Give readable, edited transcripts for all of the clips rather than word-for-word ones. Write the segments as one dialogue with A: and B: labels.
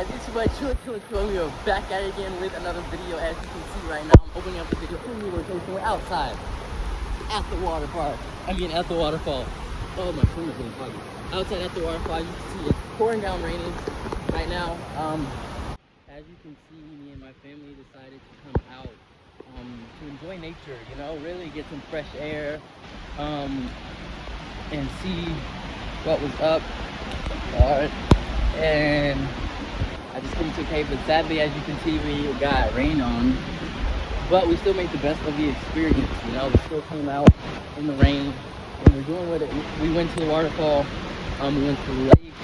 A: guys, it's your boy Trillaatroy. We are back at it again with another video. As you can see right now, I'm opening up the video from the location. We're outside at the water park. At the waterfall. Oh, my phone is getting foggy. Outside at the waterfall, you can see it's pouring down raining right now. As you can see, me and my family decided to come out to enjoy nature, you know, really get some fresh air and see what was up. And I just came to cave, but sadly, as you can see, we got rain on, but we still made the best of the experience, you know. We still came out in the rain and we're doing what we went to the waterfall, we went to the lake,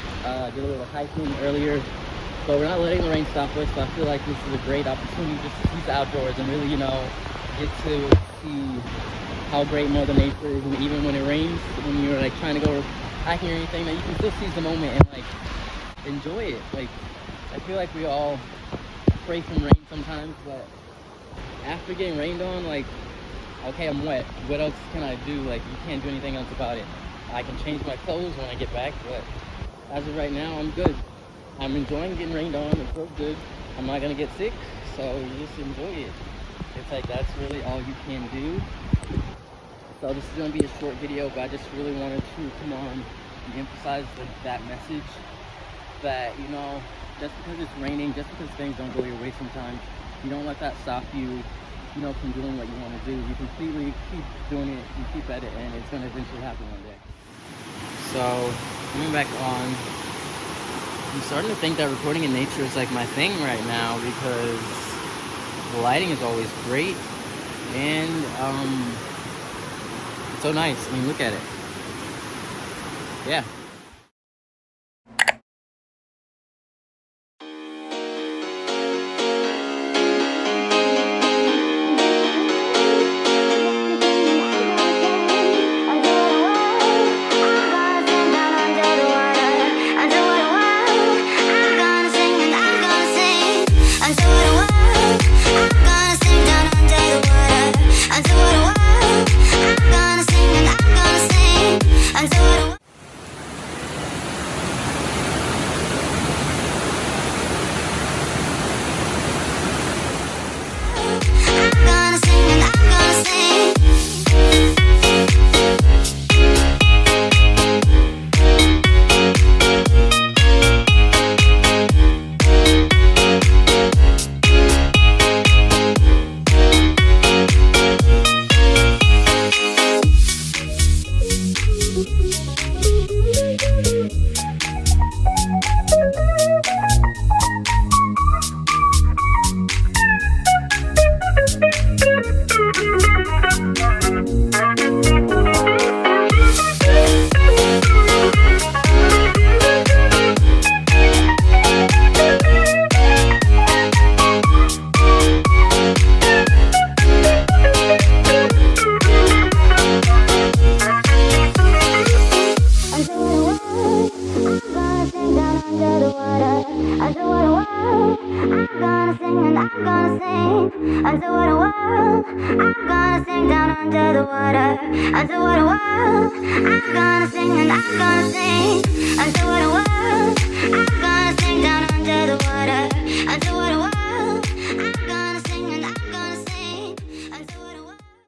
A: did a little hiking earlier, but we're not letting the rain stop us. So I feel like this is a great opportunity just to see the outdoors and really, you know, get to see how great Mother Nature is. And even when it rains, when you're like trying to go hiking or anything, that you can still seize the moment and like enjoy it. Like, I feel like we all pray from rain sometimes, but after getting rained on, like, okay, I'm wet, what else can I do? Like, you can't do anything else about it. I can change my clothes when I get back, but as of right now, I'm good. I'm enjoying getting rained on. It feels good. I'm not gonna get sick, so you just enjoy it. It's like, that's really all you can do. So this is gonna be a short video, but I just really wanted to come on and emphasize that message that, you know, just because it's raining, just because things don't go your way sometimes, you don't let that stop you, you know, from doing what you want to do. You completely keep doing it, you keep at it, and it's going to eventually happen one day. So, coming back on, I'm starting to think that recording in nature is like my thing right now, because the lighting is always great, and it's so nice. I mean, look at it. Yeah. Under the water, I'm gonna sing and I'm gonna sing. Under the world, I'm gonna sing down under the water. Under the water.